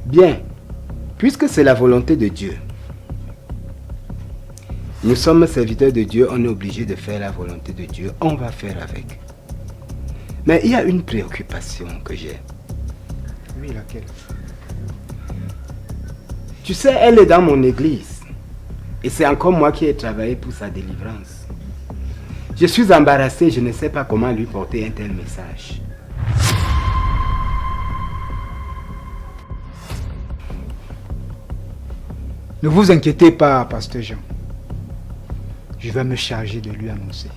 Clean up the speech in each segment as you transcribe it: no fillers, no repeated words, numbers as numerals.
Bien, puisque c'est la volonté de Dieu, nous sommes serviteurs de Dieu, on est obligé de faire la volonté de Dieu, on va faire avec. Mais il y a une préoccupation que j'ai. Oui, laquelle? Tu sais, elle est dans mon église. Et c'est encore moi qui ai travaillé pour sa délivrance. Je suis embarrassé, je ne sais pas comment lui porter un tel message. Ne vous inquiétez pas, pasteur Jean. Je vais me charger de lui annoncer.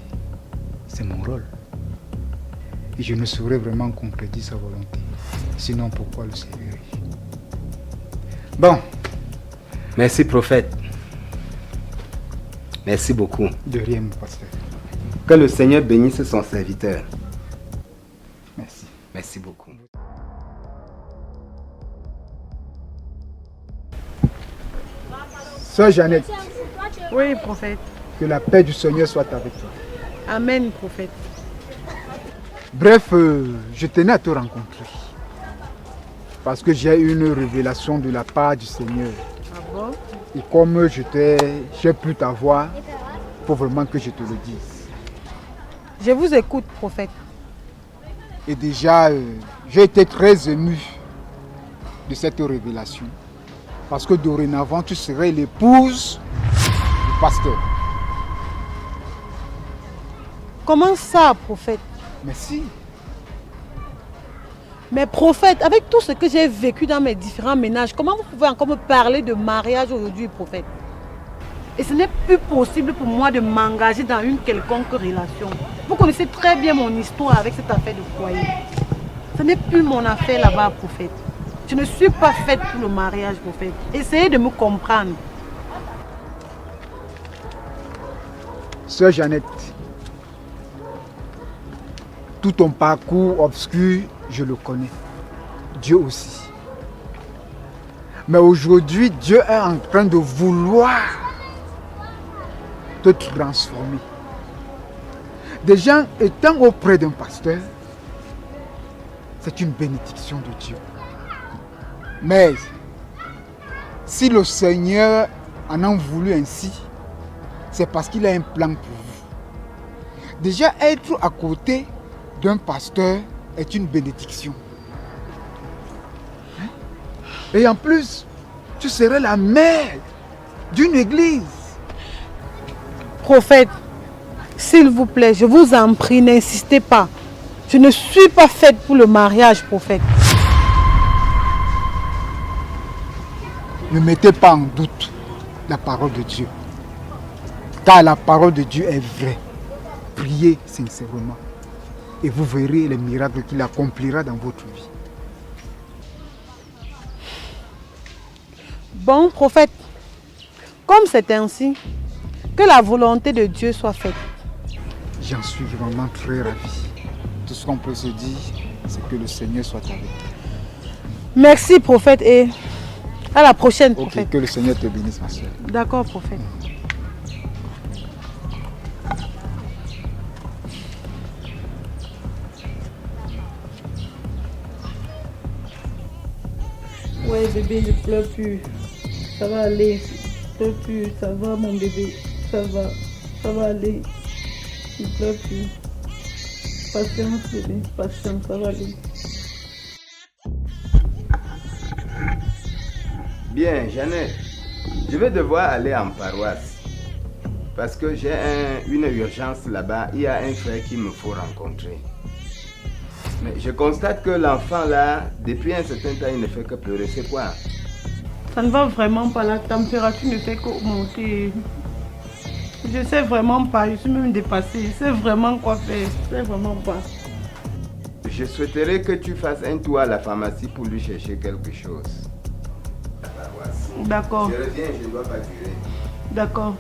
C'est mon rôle. Et je ne saurais vraiment contredire sa volonté. Sinon, pourquoi le servirais-je? Bon. Merci, prophète. Merci beaucoup. De rien, mon pasteur. Que le Seigneur bénisse son serviteur. Merci. Merci beaucoup. Sœur Jeannette. Oui, prophète. Que la paix du Seigneur soit avec toi. Amen, prophète. Bref, je tenais à te rencontrer. Parce que j'ai eu une révélation de la part du Seigneur. Ah bon? Et comme j'ai pu t'avoir, il faut vraiment que je te le dise. Je vous écoute, prophète. Et déjà, j'ai été très ému de cette révélation. Parce que dorénavant, tu serais l'épouse du pasteur. Comment ça, prophète? Mais si. Mais prophète, avec tout ce que j'ai vécu dans mes différents ménages, comment vous pouvez encore me parler de mariage aujourd'hui, prophète? Et ce n'est plus possible pour moi de m'engager dans une quelconque relation. Vous connaissez très bien mon histoire avec cette affaire de foyer. Ce n'est plus mon affaire là-bas, prophète. Je ne suis pas faite pour le mariage, prophète. Essayez de me comprendre. Sœur Jeannette, tout ton parcours obscur, je le connais. Dieu aussi. Mais aujourd'hui, Dieu est en train de vouloir te transformer. Des gens étant auprès d'un pasteur, c'est une bénédiction de Dieu. Mais si le Seigneur en a voulu ainsi, c'est parce qu'il a un plan pour vous. Déjà, être à côté d'un pasteur est une bénédiction. Et en plus, tu serais la mère d'une église. Prophète, s'il vous plaît, je vous en prie, n'insistez pas. Je ne suis pas faite pour le mariage, prophète. Ne mettez pas en doute la parole de Dieu. Car la parole de Dieu est vraie. Priez sincèrement. Et vous verrez les miracles qu'il accomplira dans votre vie. Bon, prophète, comme c'est ainsi, que la volonté de Dieu soit faite. J'en suis vraiment très ravi. Tout ce qu'on peut se dire, c'est que le Seigneur soit avec toi. Merci, prophète, et à la prochaine, prophète. Ok, que le Seigneur te bénisse, ma soeur. D'accord, prophète. Ouais, bébé, ne pleure plus. Ça va aller. Ne pleure plus. Ça va, mon bébé. Ça va. Ça va aller. Ne pleure plus. Patience, bébé. Patience, ça va aller. Bien, Jeannette, je vais devoir aller en paroisse. Parce que j'ai une urgence là-bas. Il y a un frère qu'il me faut rencontrer. Mais je constate que l'enfant là, depuis un certain temps, il ne fait que pleurer. C'est quoi? Ça ne va vraiment pas. La température ne fait qu'augmenter. Je ne sais vraiment pas. Je suis même dépassée. Je sais vraiment quoi faire. Je sais vraiment pas. je souhaiterais que tu fasses un tour à la pharmacie pour lui chercher quelque chose. D'accord. Je reviens, je ne dois pas durer. D'accord.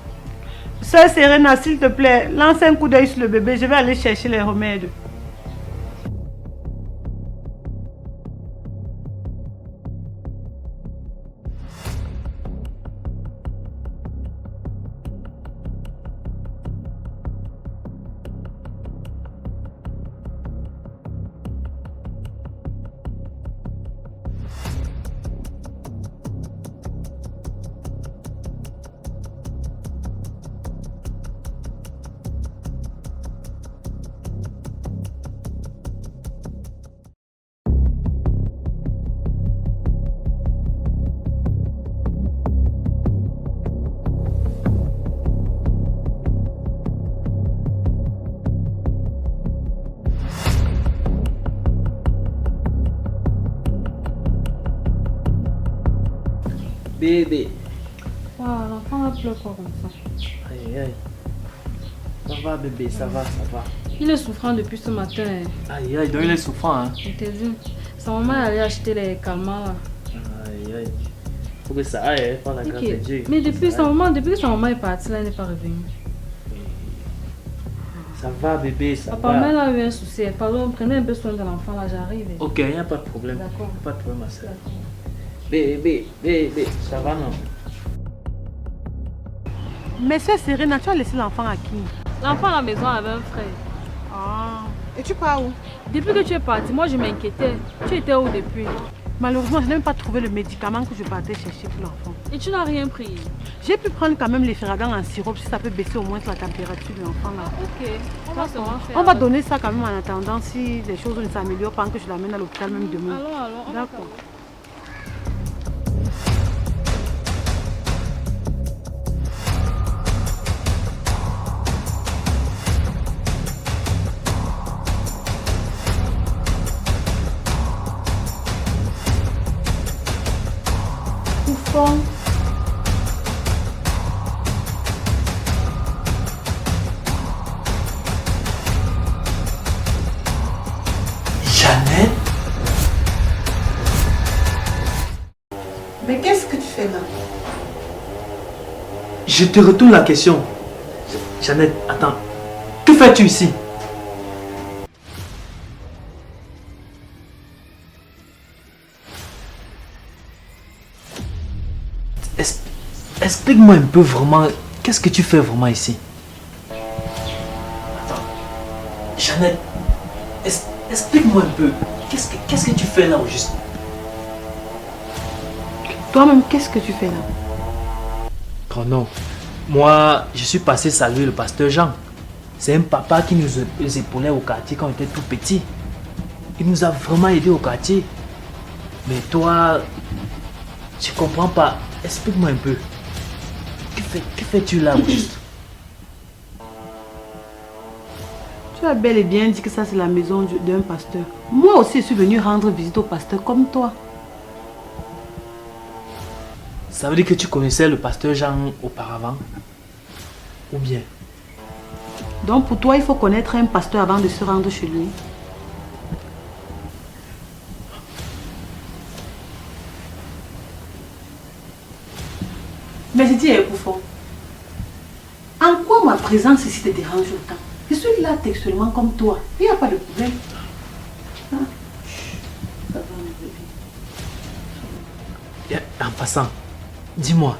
Sœur Serena, s'il te plaît, lance un coup d'œil sur le bébé. Je vais aller chercher les remèdes. Bébé. Ah, l'enfant pleure quoi comme ça? Aïe, aïe. Ça va bébé, ça va, ça va. Il est souffrant depuis ce matin. Aïe, aïe, donc il est souffrant, hein. Je t'ai dit. Sa maman est allée acheter les calmants là. Aïe, aïe. Faut que ça aille, par la grâce de Dieu. Mais depuis que sa maman est partie là, elle n'est pas revenue. Ça va bébé, ça Papa, va. elle a eu un souci. Pardon, prenez un peu soin de l'enfant là, j'arrive. Ok, il n'y a pas de problème. D'accord. Pas de problème, ma soeur. D'accord. Bébé, bébé, ça va non? Mais sœur Serena, tu as laissé l'enfant à qui? L'enfant à la maison avait un frère. Ah. Et tu pars où? Depuis que tu es parti, moi je m'inquiétais. Tu étais où depuis? Malheureusement, je n'ai même pas trouvé le médicament que je partais chercher pour l'enfant. Et tu n'as rien pris? J'ai pu prendre quand même les ferragans en sirop si ça peut baisser au moins la température de l'enfant là. Ok, on va seulement faire. On va donner ça quand même en attendant si les choses ne s'améliorent pas, que je l'amène à l'hôpital même demain. Allons, on va D'accord. Oufon. Jeannette? Mais qu'est-ce que tu fais là? Je te retourne la question. Jeannette, attends. Que fais-tu ici? Explique-moi un peu vraiment, qu'est-ce que tu fais vraiment ici? Attends. Jeannette, explique-moi un peu, qu'est-ce que tu fais là au juste? Toi-même, qu'est-ce que tu fais là? Oh non, moi, je suis passé saluer le pasteur Jean. C'est un papa qui nous épaulait au quartier quand on était tout petit. Il nous a vraiment aidés au quartier. Mais toi, je comprends pas. Explique-moi un peu. Que fais-tu là au juste? Tu as bel et bien dit que ça c'est la maison d'un pasteur. Moi aussi je suis venue rendre visite au pasteur comme toi. Ça veut dire que tu connaissais le pasteur Jean auparavant? Ou bien? Donc pour toi il faut connaître un pasteur avant de se rendre chez lui. Mais je dis Epouffon, en quoi ma présence ici te dérange autant? Je suis là textuellement comme toi. Il n'y a pas de problème. Ah. Ça va, mon bébé. En passant, dis-moi,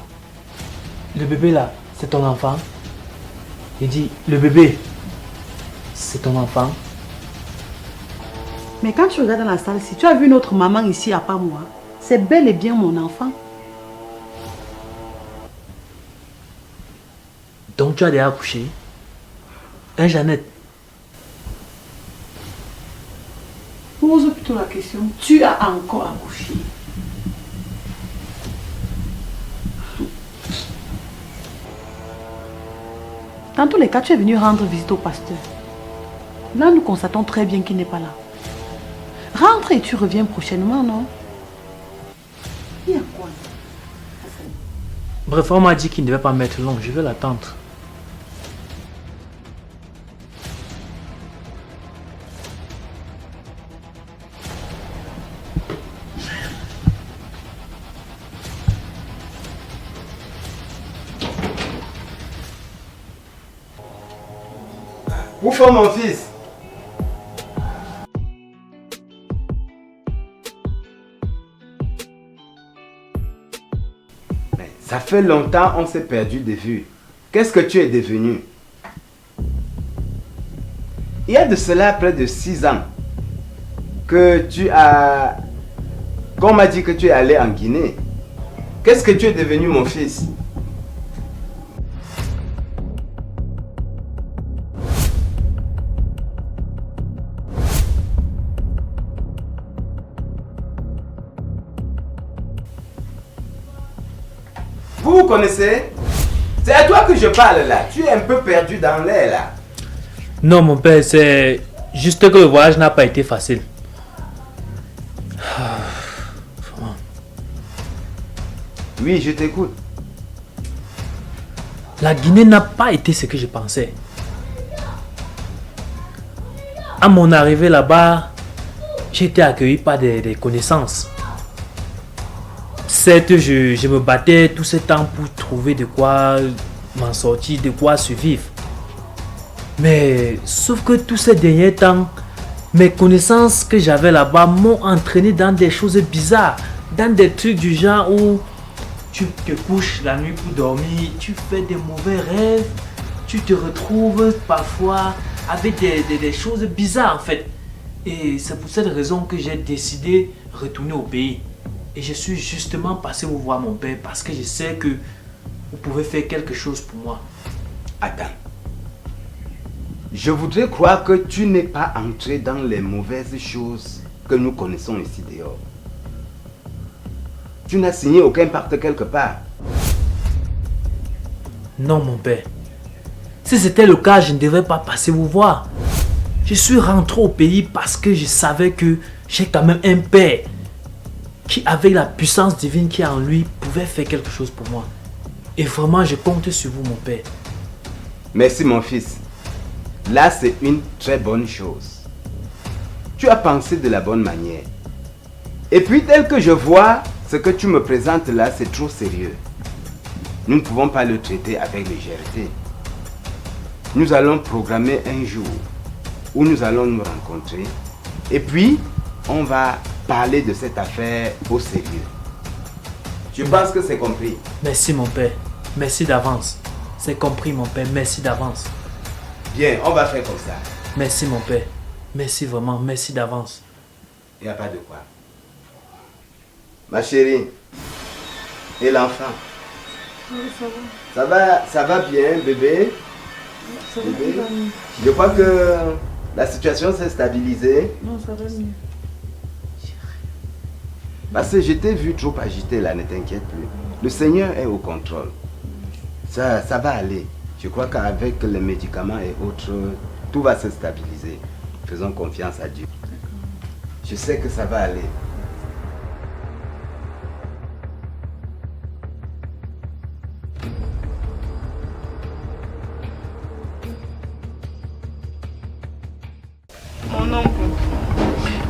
le bébé là, c'est ton enfant? Il dit, le bébé, c'est ton enfant? Mais quand tu regardes dans la salle, si tu as vu une autre maman ici à part moi, c'est bel et bien mon enfant. Donc tu as déjà accouché? Hein, Jeannette? Pose plutôt la question. Tu as encore accouché? Dans tous les cas, tu es venu rendre visite au pasteur. Là, nous constatons très bien qu'il n'est pas là. Rentre et tu reviens prochainement, non? Il y a quoi? Bref, on m'a dit qu'il ne devait pas mettre long. Je vais l'attendre. Ouf, mon fils. Mais ça fait longtemps on s'est perdu de vue. Qu'est-ce que tu es devenu? Il y a de cela près de 6 ans que tu as... Qu'on m'a dit que tu es allé en Guinée. Qu'est-ce que tu es devenu, mon fils? Vous connaissez? C'est à toi que je parle là. Tu es un peu perdu dans l'air là. Non, mon père, c'est juste que le voyage n'a pas été facile. Oui, je t'écoute. La Guinée n'a pas été ce que je pensais. À mon arrivée là-bas, j'ai été accueilli par des connaissances. Certes, je me battais tout ce temps pour trouver de quoi m'en sortir, de quoi survivre. Mais sauf que tous ces derniers temps, mes connaissances que j'avais là-bas m'ont entraîné dans des choses bizarres, dans des trucs du genre où tu te couches la nuit pour dormir, tu fais des mauvais rêves, tu te retrouves parfois avec des choses bizarres en fait. Et c'est pour cette raison que j'ai décidé de retourner au pays. Et je suis justement passé vous voir mon père parce que je sais que vous pouvez faire quelque chose pour moi. Attends. Je voudrais croire que tu n'es pas entré dans les mauvaises choses que nous connaissons ici dehors. Tu n'as signé aucun pacte quelque part. Non, mon père. Si c'était le cas, je ne devrais pas passer vous voir. Je suis rentré au pays parce que je savais que j'ai quand même un père qui, avec la puissance divine qui est en lui, pouvait faire quelque chose pour moi. Et vraiment, je compte sur vous, mon père. Merci, mon fils. Là, c'est une très bonne chose. Tu as pensé de la bonne manière. Et puis, tel que je vois, ce que tu me présentes là, c'est trop sérieux. Nous ne pouvons pas le traiter avec légèreté. Nous allons programmer un jour où nous allons nous rencontrer. Et puis, on va parler de cette affaire au sérieux. Je pense que c'est compris. Merci, mon père. Merci d'avance. C'est compris, mon père. Merci d'avance. Bien, on va faire comme ça. Merci, mon père. Merci vraiment. Merci d'avance. Il n'y a pas de quoi. Ma chérie, et l'enfant? Oui, ça va. Ça va bien, bébé? Ça va Bébé? bien. Je crois que la situation s'est stabilisée. Non, ça va mieux. Parce que je t'ai vu trop agité là, ne t'inquiète plus. Le Seigneur est au contrôle. Ça va aller. Je crois qu'avec les médicaments et autres, tout va se stabiliser. Faisons confiance à Dieu. Je sais que ça va aller. Mon oncle,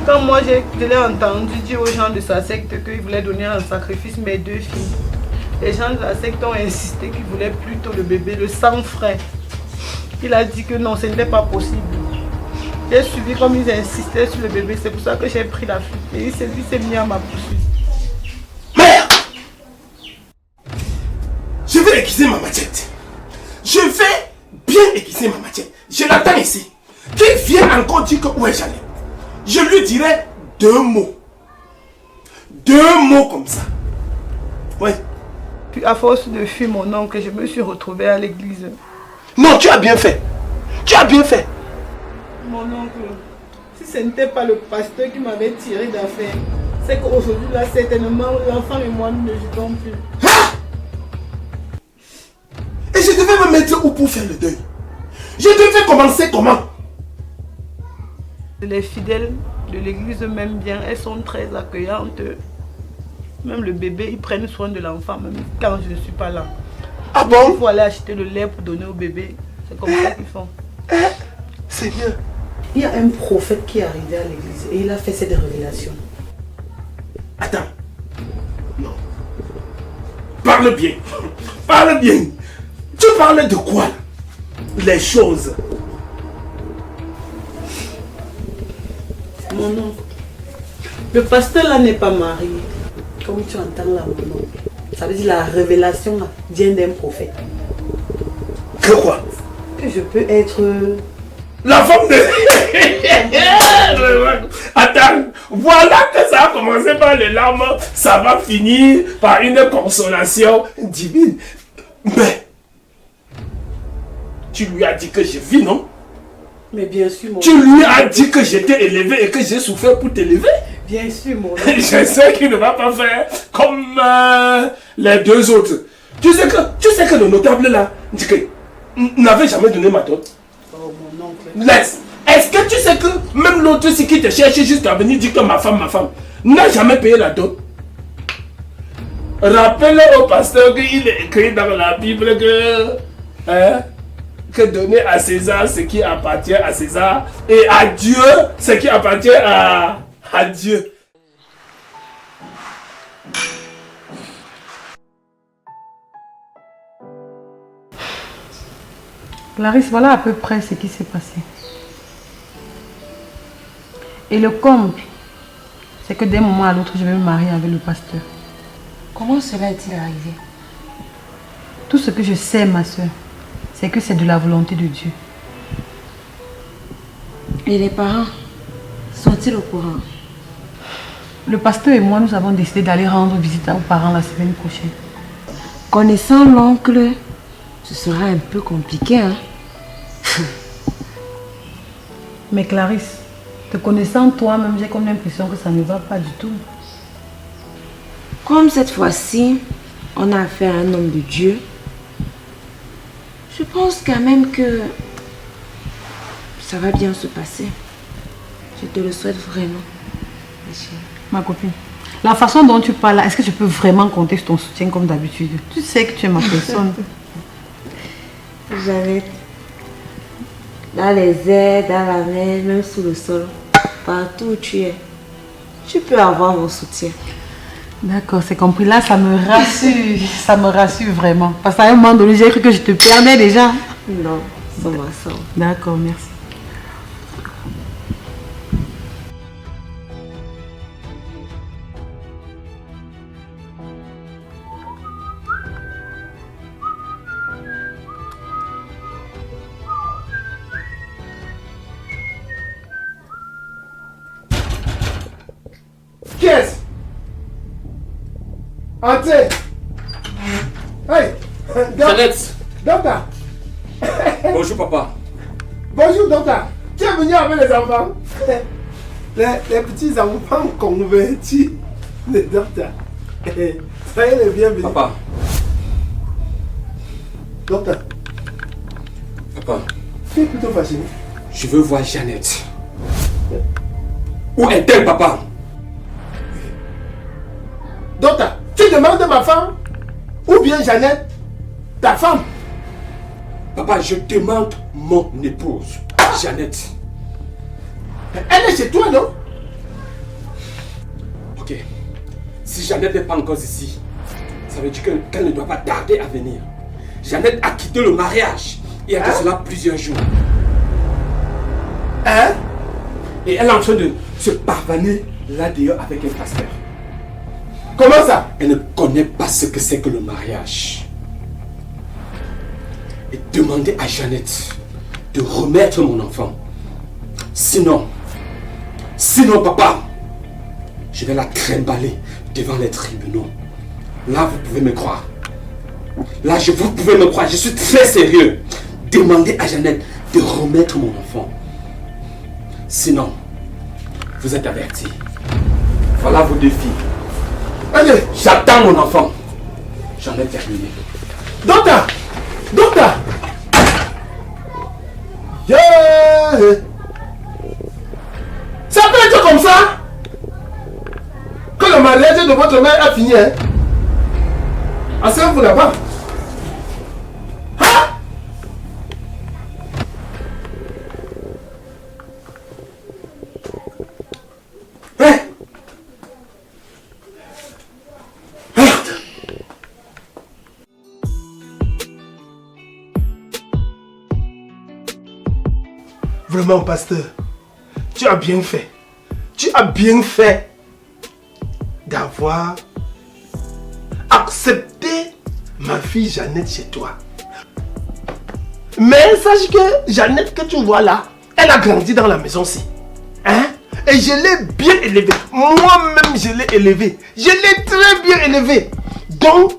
quand moi je l'ai entendu dire aux gens de sa secte qu'il voulait donner en sacrifice mes 2 filles, les gens de la secte ont insisté qu'ils voulaient plutôt le bébé, le sang frais. Il a dit que non, ce n'était pas possible. J'ai suivi comme ils insistaient sur le bébé, c'est pour ça que j'ai pris la fuite. Et il s'est mis à ma poursuite. Mère! Je vais aiguiser ma machette. Je vais bien aiguiser ma machette. Je l'attends ici. Qu'il vienne encore dire que où est j'allais. Je lui dirai 2 mots. 2 mots comme ça. Ouais. Puis à force de fuir mon oncle, je me suis retrouvée à l'église. Non, tu as bien fait. Tu as bien fait. Mon oncle, si ce n'était pas le pasteur qui m'avait tiré d'affaire, c'est qu'aujourd'hui là, certainement, l'enfant et moi, nous ne vivons plus. Ah! Et je devais me mettre où pour faire le deuil? Je devais commencer comment? Les fidèles de l'église m'aiment bien, elles sont très accueillantes. Même le bébé, ils prennent soin de l'enfant, même quand je ne suis pas là. Ah bon? Il faut aller acheter le lait pour donner au bébé. C'est comme ça qu'ils font. Seigneur. Il y a un prophète qui est arrivé à l'église et il a fait cette révélation. Attends. Non. Parle bien. Parle bien. Tu parles de quoi? Les choses. Mon oncle, le pasteur là n'est pas marié. Comme tu entends là, mon oncle. Ça veut dire la révélation là, vient d'un prophète. Que quoi? Que je peux être... La femme de... Attends, voilà que ça a commencé par les larmes, ça va finir par une consolation divine. Mais, tu lui as dit que je vis, non? Mais bien sûr, mon oncle. Tu lui as dit que j'étais élevé et que j'ai souffert pour t'élever? Bien sûr, mon oncle. Je sais qu'il ne va pas faire comme les deux autres. Tu sais que le notable là, n'avait jamais donné ma dot. Oh, mon oncle. Laisse. Est-ce que tu sais que même l'autre aussi qui te cherche juste à venir dire que ma femme, n'a jamais payé la dot? Rappelle au pasteur qu'il est écrit dans la Bible que donner à César ce qui appartient à César et à Dieu ce qui appartient à Dieu. Clarisse, voilà à peu près ce qui s'est passé. Et le comble, c'est que d'un moment à l'autre, je vais me marier avec le pasteur. Comment cela est-il arrivé? Tout ce que je sais, ma soeur, c'est que c'est de la volonté de Dieu. Et les parents sont-ils au courant? Le pasteur et moi, nous avons décidé d'aller rendre visite aux parents la semaine prochaine. Connaissant l'oncle, ce sera un peu compliqué, hein? Mais Clarisse, te connaissant toi-même, j'ai comme l'impression que ça ne va pas du tout. Comme cette fois-ci, on a affaire à un homme de Dieu, je pense quand même que ça va bien se passer. Je te le souhaite vraiment, ma chérie. Ma copine, la façon dont tu parles, est-ce que je peux vraiment compter sur ton soutien comme d'habitude? Tu sais que tu es ma personne. Jeannette, dans les airs, dans la mer, même sous le sol, partout où tu es, tu peux avoir mon soutien. D'accord, c'est compris. Là, ça me rassure. Ça me rassure vraiment. Parce qu'à un moment donné, j'ai cru que je te perdais déjà. Non, ça va, ça va. D'accord, merci. Qui est-ce? Entrez. Hey, Jeannette. Docteur. Bonjour papa. Bonjour docteur. Tu es venu avec les enfants? Les petits enfants convertis. Le docteur. Soyez les bienvenus. Papa. Docteur, Papa. tu es plutôt fâché. Je veux voir Jeannette. Où est-elle, papa? Docteur, tu demandes ma femme ou bien Jeannette, ta femme? Papa, je demande mon épouse, Jeannette. Elle est chez toi, non? Ok. Si Jeannette n'est pas encore ici, ça veut dire qu'elle ne doit pas tarder à venir. Jeannette a quitté le mariage il y a de cela plusieurs jours. Hein? Et elle est en train de se pavaner là dehors avec un pasteur. Comment ça? Elle ne connaît pas ce que c'est que le mariage. Et demandez à Jeannette de remettre mon enfant. Sinon, papa, je vais la trimballer devant les tribunaux. Là, vous pouvez me croire. Là, vous pouvez me croire, je suis très sérieux. Demandez à Jeannette de remettre mon enfant. Sinon, vous êtes avertis. Voilà vos défis. Allez, J'attends mon enfant. J'en ai terminé. docteur! Docteur! Yeah! Ça peut être comme ça? Que le mariage de votre mère a fini, hein? Asseyez-vous là-bas. Hein? Hein? Vraiment, pasteur, tu as bien fait. as bien fait d'avoir accepté ma fille Jeannette chez toi. Mais sache que Jeannette que tu vois là, elle a grandi dans la maison-ci. Hein? Et je l'ai bien élevée. Moi-même, je l'ai élevée. Je l'ai très bien élevée. Donc,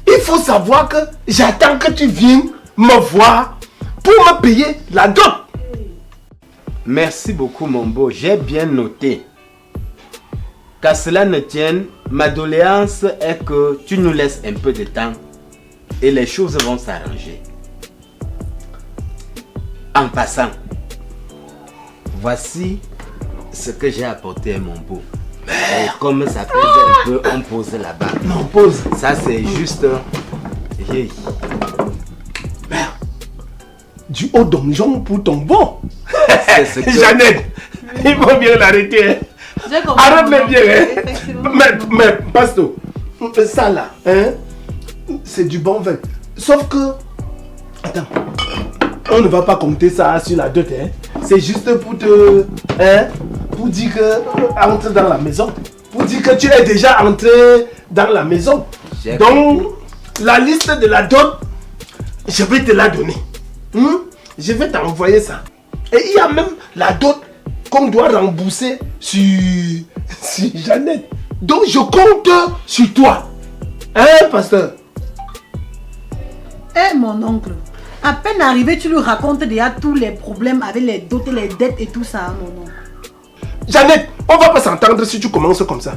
il faut savoir que j'attends que tu viennes me voir pour me payer la dot. Merci beaucoup mon beau, j'ai bien noté. Qu'à cela ne tienne, ma doléance est que tu nous laisses un peu de temps et les choses vont s'arranger. En passant, voici ce que j'ai apporté à mon beau. Et comme ça fait un peu, on pose là-bas. Non, pose. Ça c'est juste... Hey. Merde. Du haut donjon pour ton bon. C'est ce que... Jeannette, il faut bien l'arrêter. Hein. Arrête-le bien. Hein. Mais, pasteur, ça là, hein, c'est du bon vin. Sauf que... Attends. On ne va pas compter ça sur la dot. Hein. C'est juste pour te... Hein, pour dire que... Entre dans la maison. Pour dire que tu es déjà entré dans la maison. Donc, la liste de la dot, je vais te la donner. Je vais t'envoyer ça. Et il y a même la dot qu'on doit rembourser sur Jeannette. Donc, je compte sur toi. Hein, pasteur? Eh, mon oncle. À peine arrivé, tu lui racontes déjà tous les problèmes avec les dots et les dettes et tout ça, mon oncle. Jeannette, on va pas s'entendre si tu commences comme ça.